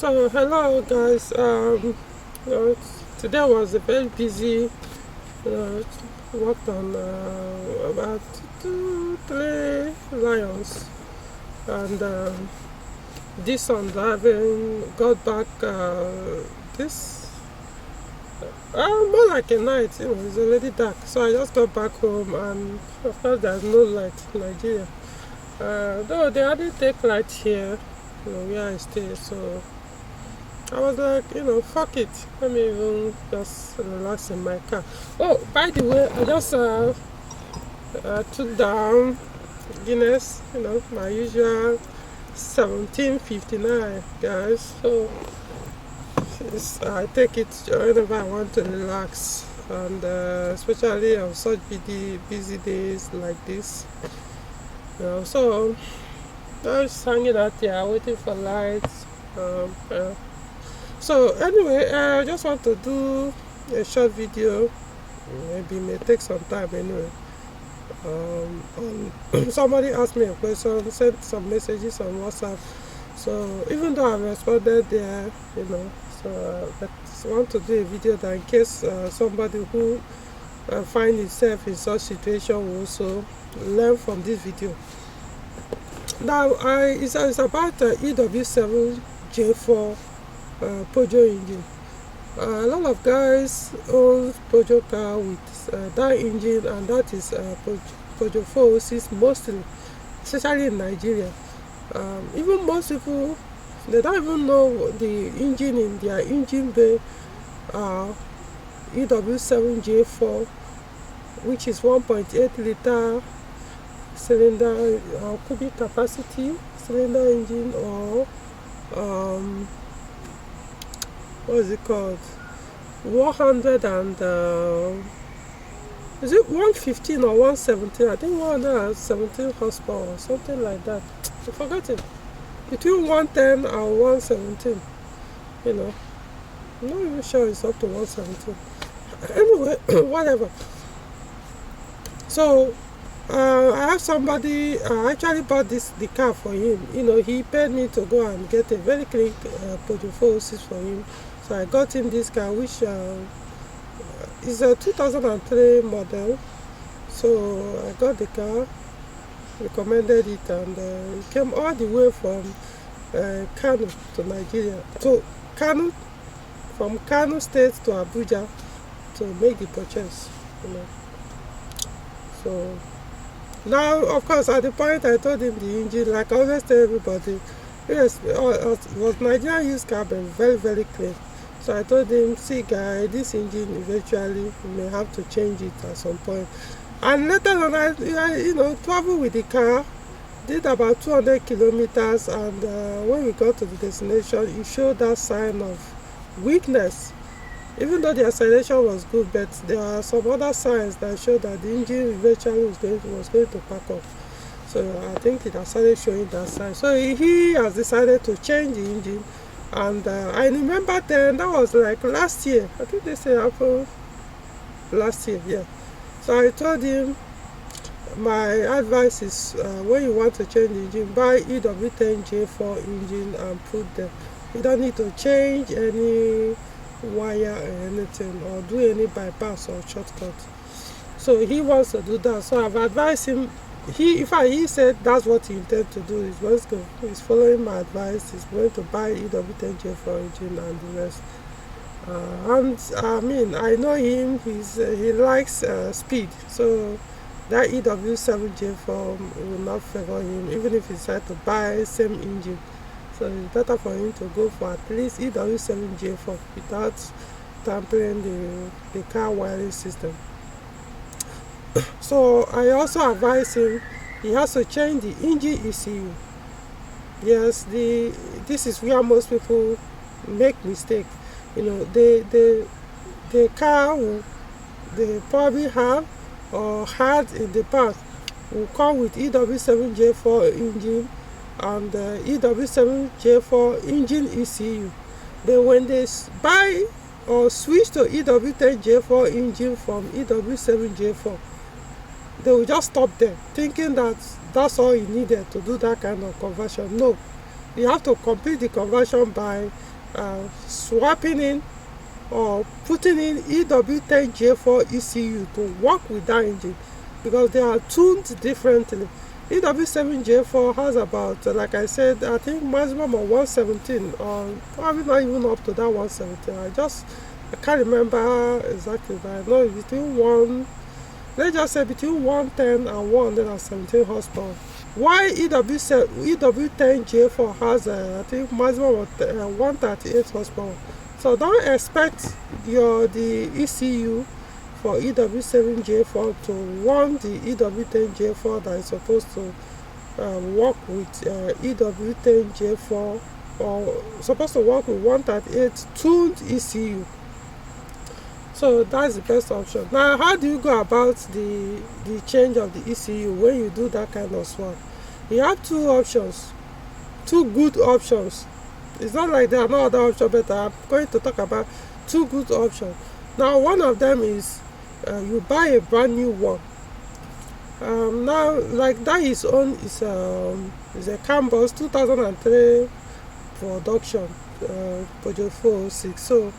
So hello guys, today was a very busy, uh, worked on about 3 lions, and this on driving got back this more like a night, it's already dark, so I just got back home, and of course there's no light in Nigeria, though they hardly take light here, where I stay, so I was like, fuck it. Let me even just relax in my car. Oh, by the way, I just took down Guinness, my usual 1759, guys. So I take it whenever I want to relax, and especially on such busy days like this. So I was hanging out here waiting for lights. So anyway, I just want to do a short video. Maybe it may take some time anyway. Somebody asked me a question, sent some messages on WhatsApp. So even though I responded there, so but I want to do a video that in case somebody who find himself in such situation will also learn from this video. Now, it's about EW7J4 Peugeot engine. A lot of guys own Peugeot car with that engine, and that is Peugeot 406 mostly, especially in Nigeria. Even most people, they don't even know the engine in their engine bay, EW7J4, which is 1.8 liter cylinder cubic capacity cylinder engine, or what is it called, 100 and is it 115 or 117? I think 117 horsepower or something like that. I forgot it. Between 110 and 117. I'm not even sure it's up to 117. Anyway, whatever. So I have somebody, I actually bought the car for him. He paid me to go and get a very clean Peugeot 406 for him. So I got him this car, which is a 2003 model. So I got the car, recommended it, and it came all the way from Kano to Nigeria. From Kano State to Abuja to make the purchase. So now, of course, at the point I told him the engine, like I always tell everybody, yes, it was Nigerian used car, but very, very clean. So I told him, see guy, this engine eventually you may have to change it at some point. And later on, I traveled with the car, did about 200 kilometers, and when we got to the destination, it showed that sign of weakness. Even though the acceleration was good, but there are some other signs that show that the engine eventually was going to pack up. So I think it has started showing that sign. So he has decided to change the engine. And I remember then, that was like last year. I think they say happened last year, yeah. So I told him, my advice is when you want to change the engine, buy EW10J4 engine and put them. You don't need to change any wire or anything, or do any bypass or shortcut. So he wants to do that. So I've advised him. He said that's what he intends to do. He's following my advice. He's going to buy EW10J4 engine and the rest. And I mean, I know him. He likes speed. So that EW7J4 will not favor him, even if he decides to buy same engine. So it's better for him to go for at least EW7J4 without tampering the car wiring system. So I also advise him, he has to change the engine ECU. Yes, this is where most people make mistake. The car they probably have or had in the past will come with EW7J4 engine and EW7J4 engine ECU. Then when they buy or switch to EW10J4 engine from EW7J4, they will just stop there, thinking that that's all you needed to do that kind of conversion. No, you have to complete the conversion by swapping in or putting in EW10J4 ECU to work with that engine, because they are tuned differently. EW7J4 has about, like I said, I think maximum of 117, or probably not even up to that 117. I can't remember exactly, but I know it's between let's just say between 110 and 117 horsepower. Why EW10J4 has I think maximum of 138 horsepower. So don't expect the ECU for EW7J4 to run the EW10J4 that is supposed to work with EW10J4, or supposed to work with 138 tuned ECU. So that's the best option. Now, how do you go about the change of the ECU when you do that kind of swap? You have two options, two good options. It's not like there are no other options, but I'm going to talk about two good options. Now, one of them is you buy a brand new one. Now, like that is a Campbell's 2003 production, Peugeot 406. So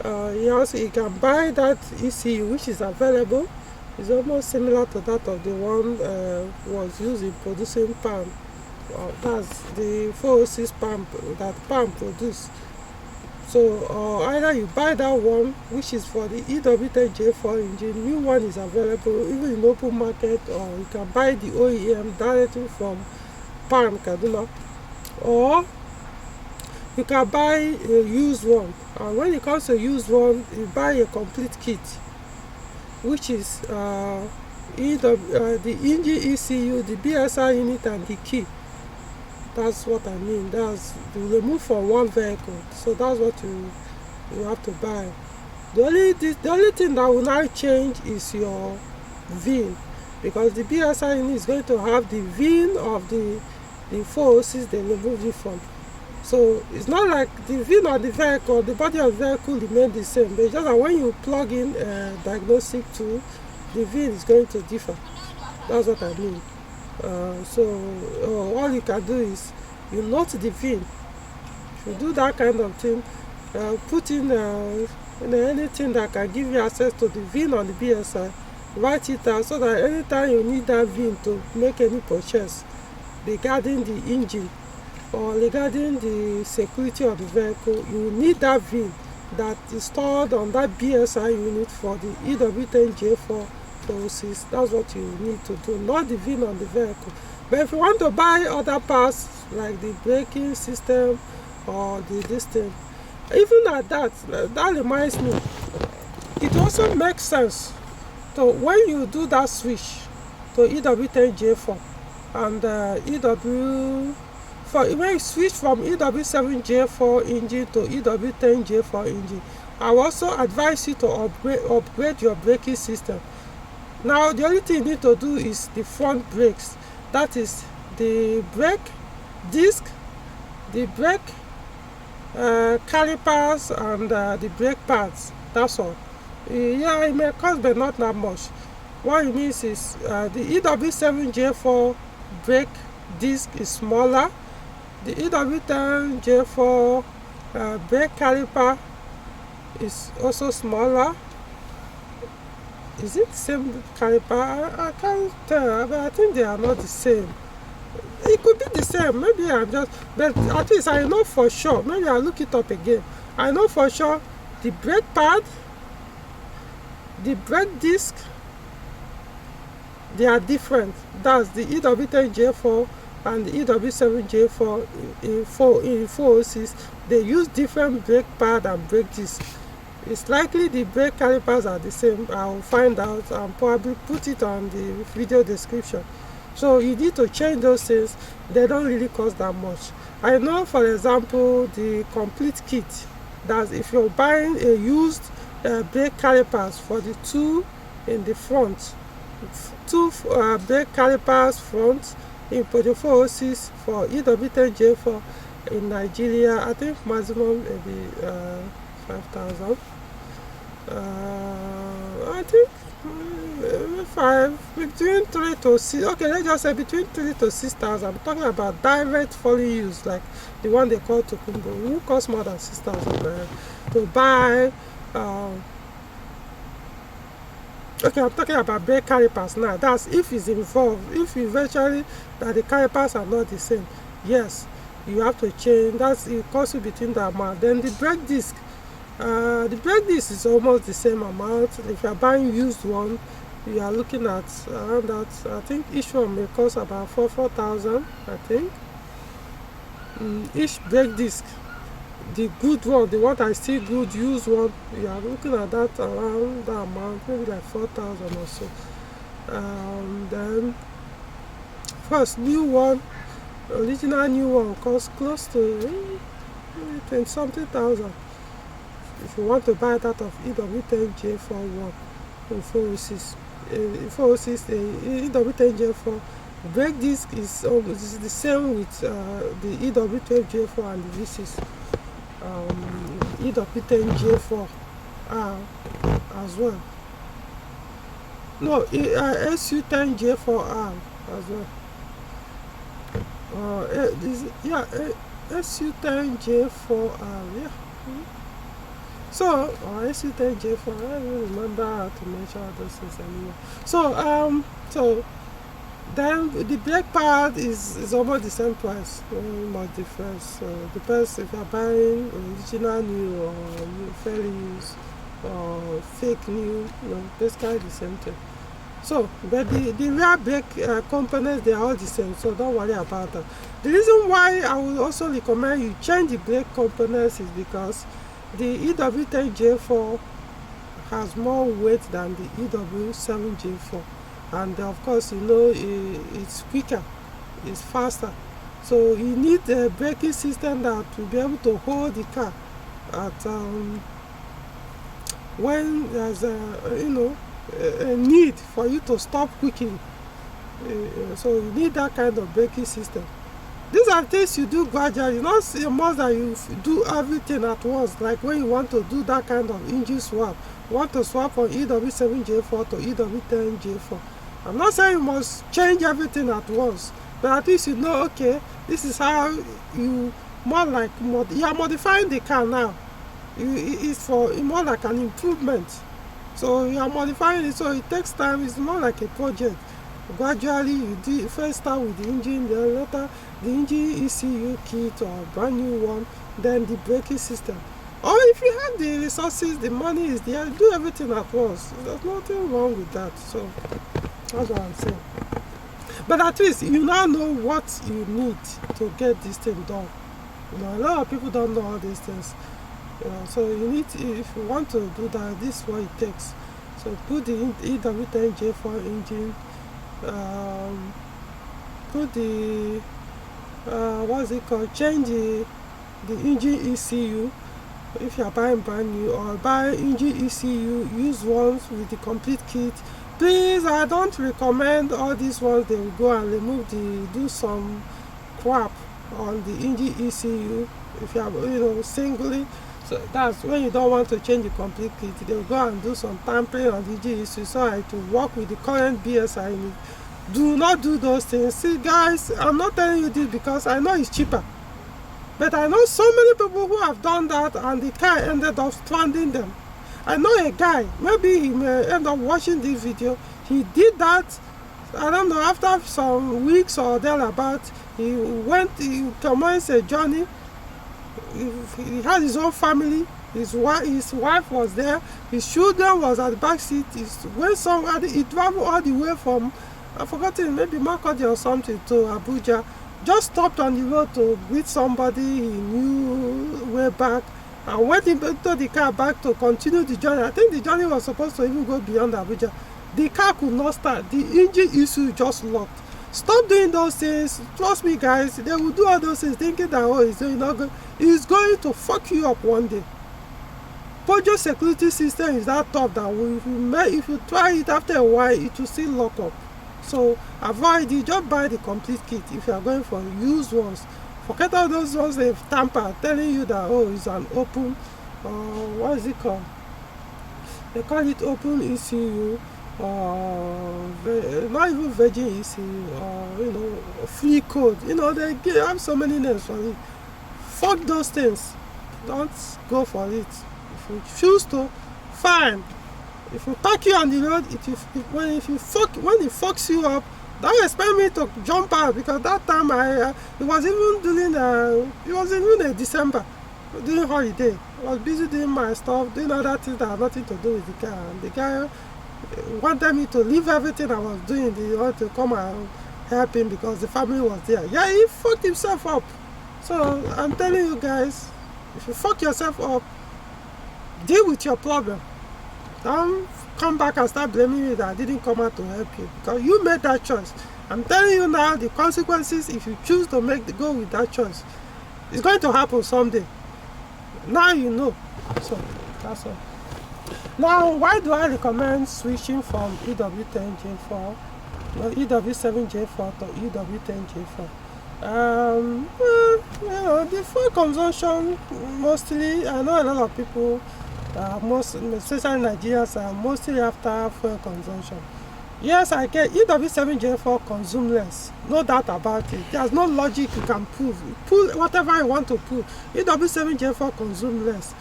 you can buy that ECU, which is available. It's almost similar to that of the one was used in producing palm. That's the 406 palm that palm produced. So either you buy that one, which is for the EW10J4 engine. New one is available even in open market, or you can buy the OEM directly from Palm Kaduna, or you can buy a used one. And when it comes to used one, you buy a complete kit, which is the engine ECU, the BSI unit, and the key. That's what I mean. That's removed from one vehicle. So that's what you have to buy. The only thing that will now change is your VIN, because the BSI unit is going to have the VIN of the 406 they removed it from. So it's not like the VIN of the vehicle, the body of the vehicle remain the same, but it's just that when you plug in a diagnostic tool, the VIN is going to differ. That's what I mean. All you can do is you note the VIN. If you do that kind of thing, put in anything that can give you access to the VIN on the BSI, write it out, so that anytime you need that VIN to make any purchase regarding the engine or regarding the security of the vehicle, you need that VIN that is stored on that BSI unit for the EW10J4 406. That's what you need to do, not the VIN on the vehicle. But if you want to buy other parts like the braking system or this thing, even at that reminds me, it also makes sense. So when you do that switch to EW10J4 and when you switch from EW7J4 engine to EW10J4 engine, I will also advise you to upgrade your braking system. Now, the only thing you need to do is the front brakes. That is the brake disc, the brake calipers, and the brake pads. That's all. Yeah, it may cost, but not that much. What it means is the EW7J4 brake disc is smaller. The EW10J4 brake caliper is also smaller. Is it the same caliper? I can't tell, but I think they are not the same. It could be the same. Maybe but at least I know for sure. Maybe I'll look it up again. I know for sure the brake pad, the brake disc, they are different. That's the EW10J4 and the EW7J4 in 406. They use different brake pad and brake disc. It's likely the brake calipers are the same. I'll find out and probably put it on the video description. So you need to change those things. They don't really cost that much. I know, for example, the complete kit, that if you're buying a used brake calipers for the two in the front, two brake calipers front in Peugeot 406 for EW10J4 in Nigeria, I think maximum maybe 5,000. I think between 3 to 6. Okay, let's just say between 3 to 6,000. I'm talking about direct fully used, like the one they call Tokumbo. It won't cost more than 6,000 to buy. Okay, I'm talking about brake calipers now. That's if it's involved. If eventually that the calipers are not the same, yes, you have to change. That's it costs you between that amount. Then the brake disc. The brake disc is almost the same amount. If you are buying used one, you are looking at around that. I think each one may cost about 4,000. I think each brake disc, the good one, the one that is still good, used one, you are looking at that around that amount, maybe like 4,000 or so. Then first new one, original new one costs close to 20 something thousand. If you want to buy that of EW10J4 one in 406, EW10J4 brake disc is the same with the EW12J4 and the V6. EW10J4 as well. No, SU10J4R as well. SU10J4R, yeah. So, SU10J4, I don't remember how to mention all those things anymore. So then the brake pad is almost the same price, not difference. So depends if you're buying original new or fairly used or fake new, basically the same thing. So, but the rear brake components, they are all the same, so don't worry about that. The reason why I would also recommend you change the brake components is because the EW10J4 has more weight than the EW7J4, and of course it's quicker, it's faster, so you need a braking system that will be able to hold the car at when there's a need for you to stop quickly. So you need that kind of braking system. These are things you do gradually, not a must that you do everything at once. Like when you want to do that kind of engine swap, you want to swap from EW7J4 to EW10J4. I'm not saying you must change everything at once, but at least you know, okay, this is how you you are modifying the car now. It's for more like an improvement. So you are modifying it, so it takes time. It's more like a project. Gradually, you first start with the engine, then later the engine ECU kit or brand new one, then the braking system. Or if you have the resources, the money is there, do everything at once. There's nothing wrong with that. So that's what I'm saying. But at least you now know what you need to get this thing done. A lot of people don't know all these things. So you need, if you want to do that, this is what it takes. So put the EW10J4 engine, put the change the engine ECU if you are buying brand new, or buy engine ECU, use ones with the complete kit. Please, I don't recommend all these ones. They will go and remove do some crap on the engine ECU if you are singly. So that's when you don't want to change the complete kit. They'll go and do some tampering on the engine ECU so I to work with the current BSI in it. Do not do those things. See guys, I'm not telling you this because I know it's cheaper, but I know so many people who have done that and the car ended up stranding them. I know a guy, maybe he may end up watching this video. He did that, I don't know, after some weeks or thereabout. He commenced a journey. He had his own family. His wife was there. His children was at the back seat. He went somewhere. He traveled all the way from, I forgot it, maybe Makodi or something, to Abuja. Just stopped on the road to greet somebody he knew way back, and went into the car back to continue the journey. I think the journey was supposed to even go beyond Abuja. The car could not start. The engine issue just locked. Stop doing those things. Trust me guys, they will do all those things thinking that it's going to fuck you up one day. Peugeot security system is that tough that if you try it, after a while it will still lock up. So avoid it. Just buy the complete kit if you are going for used ones. Forget all those ones they've tampered, telling you that it's an open, what is it called? They call it open ECU. or not even Virgin EC, or free code. They have so many names for it. Fuck those things. Don't go for it. If you choose to, fine. If you park you on the road, when it fucks you up, don't expect me to jump out, because that time it was even a December, during holiday. I was busy doing my stuff, doing other things that had nothing to do with the car. And the guy wanted me to leave everything I was doing. He wanted to come and help him because the family was there. Yeah, he fucked himself up. So I'm telling you guys, if you fuck yourself up, deal with your problem. Don't come back and start blaming me that I didn't come out to help you, because you made that choice. I'm telling you now, the consequences, if you choose to go with that choice, it's going to happen someday. Now you know. So that's all. Now, why do I recommend switching from EW10J4 or EW7J4 to EW10J4? The fuel consumption, mostly, I know a lot of people, especially Nigerians, are mostly after fuel consumption. Yes, I get EW7J4 consume less, no doubt about it. There's no logic you can prove. Pull whatever you want to pull. EW7J4 consume less.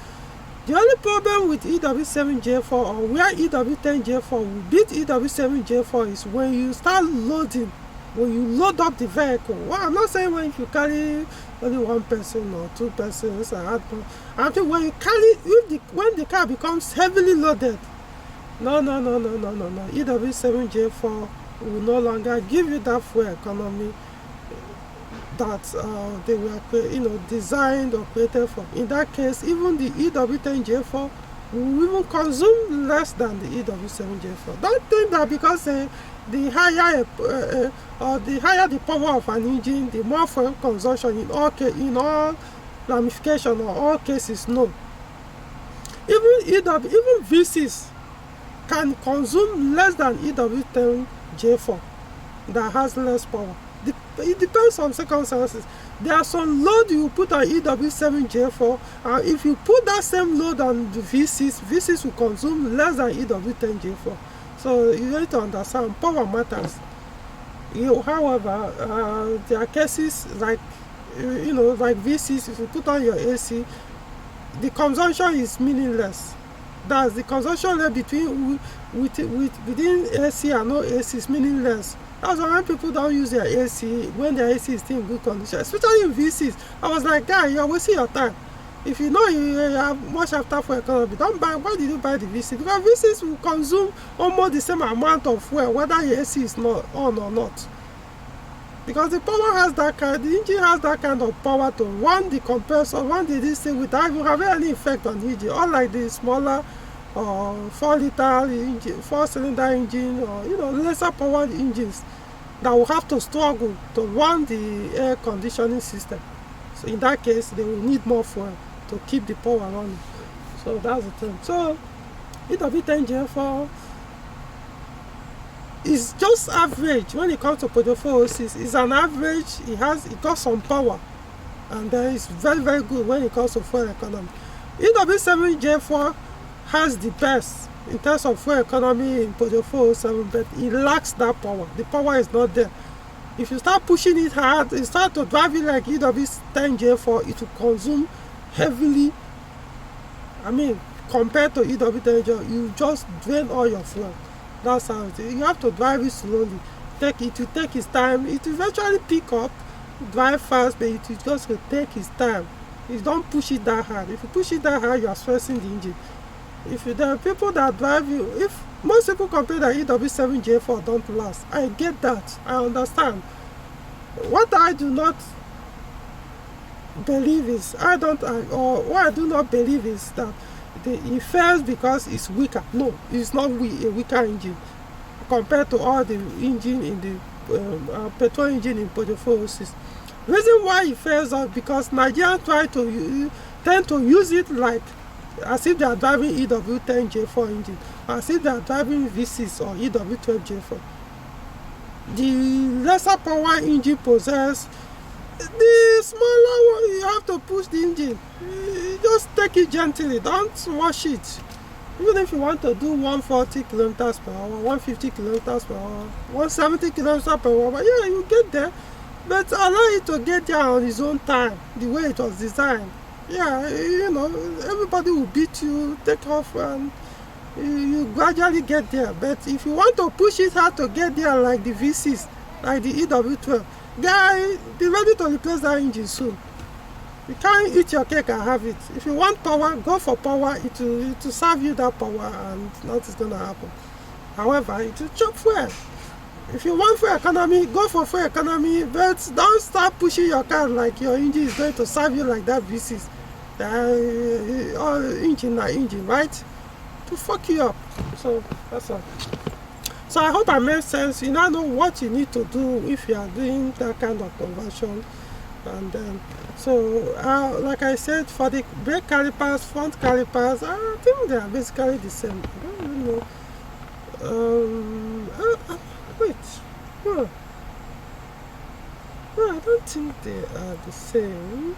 The only problem with EW7J4, or where EW10J4 will beat EW7J4, is when you start loading. When you load up the vehicle. Well, I'm not saying when you carry only one person or two persons. I'm saying when you carry, when the car becomes heavily loaded. No. EW7J4 will no longer give you that fuel economy that they were designed or created for. In that case, even the EW10J4 will even consume less than the EW7J4. Don't think that because the higher the power of an engine, the more fuel consumption in all ramifications or all cases. No. Even V6 can consume less than EW10J4 that has less power. It depends on circumstances. There are some load you put on EW7J4, and if you put that same load on the V6 will consume less than EW10J4. So you need to understand, power matters. However, there are cases like like V6. If you put on your AC, the consumption is meaningless. That's the consumption level within AC and no AC is meaningless. That's why when people don't use their AC, when their AC is still in good condition, especially in V6. I was like, guy, you're wasting your time. If you know you have much after for economy, don't buy. Why did you buy the V6? Because V6 will consume almost the same amount of fuel whether your AC is not on or not. Because the engine has that kind of power to run the compressor, run this thing without even having any effect on the engine. Unlike the smaller 4-liter engine, 4-cylinder engine, or lesser powered engines that will have to struggle to run the air conditioning system. So in that case, they will need more fuel to keep the power running. So that's the thing. So EW10J4 is just average when it comes to Peugeot 406. It's an average. It got some power, and then it's very, very good when it comes to fuel economy. EW7J4 has the best in terms of fuel economy in Peugeot 407, but it lacks that power. The power is not there. If you start pushing it hard, you start to drive it like EW10J4, it will consume heavily. I mean, compared to EW10J4, you just drain all your fuel. That's how it is. You have to drive it slowly. It will take its time. It will eventually pick up, drive fast, but it will just take its time. You don't push it that hard. If you push it that hard, you are stressing the engine. There are people that drive you, if most people complain that EW7J4 don't last, I get that. I understand. What I do not believe is, what I do not believe is that it fails because it's weaker. No, it's not a weaker engine compared to all the engine in the petrol engine in Peugeot 406. Reason why it fails is because Nigerians tend to use it like as if they are driving EW10J4 engine, as if they are driving V6 or EW12J4. The lesser power engine possess, the smaller one, you have to push the engine. You just take it gently, don't wash it. Even if you want to do 140 kilometers per hour, 150 kilometers per hour, 170 kilometers per hour, but yeah, you get there. But allow it to get there on its own time, the way it was designed. Yeah, you know, everybody will beat you, take off, and you gradually get there. But if you want to push it hard to get there like the V6, like the EW12, guy, be ready to replace that engine soon. You can't eat your cake and have it. If you want power, go for power. It will serve you that power, and nothing's gonna happen. However, it will chop fuel. If you want fuel economy, go for fuel economy, but don't start pushing your car like your engine is going to serve you like that V6. Engine, right? To fuck you up. So that's all. So I hope I made sense. You now know what you need to do if you are doing that kind of conversion. And then, so like I said, for the brake calipers, front calipers, I think they are basically the same. I don't really know. Wait. No, I don't think they are the same.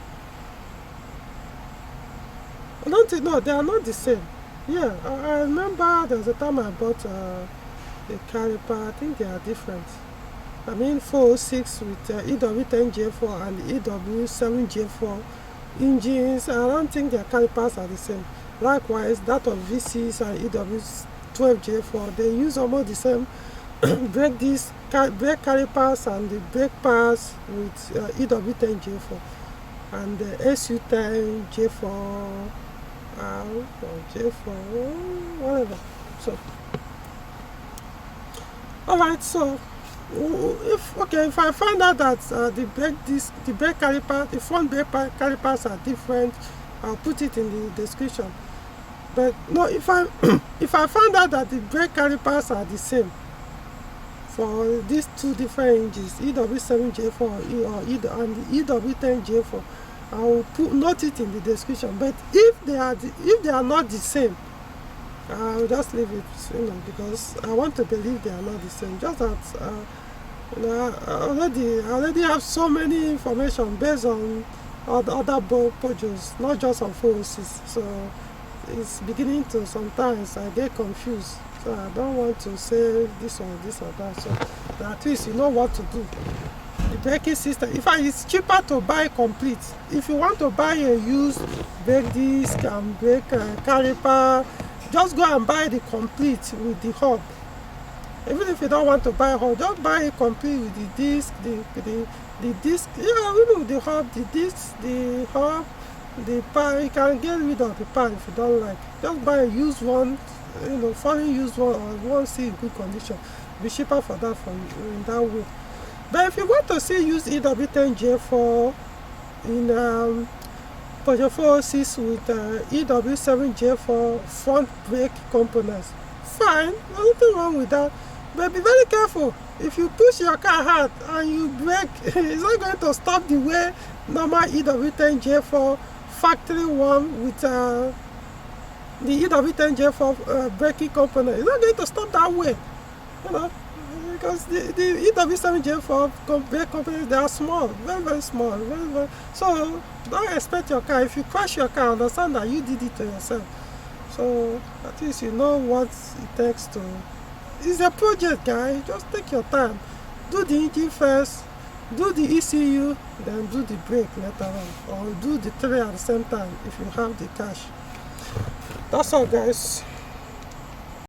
I don't think, no, they are not the same. Yeah, I remember there was a time I bought a caliper. I think they are different. I mean 406 with EW10J4 and EW7J4 engines. I don't think their calipers are the same. Likewise, that of V6 and EW12J4, they use almost the same brake disc, brake calipers and the brake pads with EW10J4 and the SU10J4 or J4, whatever. So, alright, so if I find out that the brake caliper, the front brake calipers are different, I'll put it in the description. But no, if I if I find out that the brake calipers are the same for these two different engines, EW7J4 and the EW10J4, I will note it in the description. But if they are not the same, I'll just leave it, because I want to believe they are not the same. Just that I already have so many information based on other pojos, not just on 406. So it's beginning to, sometimes I get confused. So I don't want to say this or that. So at least you know what to do. The braking system, in fact, it's cheaper to buy complete. If you want to buy a used brake disc and brake caliper, just go and buy the complete with the hub. Even if you don't want to buy a hub, just buy it complete with the disc, the disc, with the hub, the disc, the hub, the pad. You can get rid of the pad if you don't like. Just buy a used one, foreign used one, or one still in good condition. Be cheaper for that in that way. But if you want to see use EW10J4 in Peugeot 406 with EW7J4 front brake components, fine, nothing wrong with that. But be very careful. If you push your car hard and you brake, it's not going to stop the way normal EW10J4 factory one with the EW10J4 braking component. It's not going to stop that way, because the EW7J4 brake components, they are small, very, very small, very, very. So don't expect your car. If you crash your car, understand that you did it to yourself. So at least you know what it takes to. It's a project, guy. Just take your time. Do the engine first, do the ECU, then do the brake later on, or do the three at the same time if you have the cash. That's all, guys.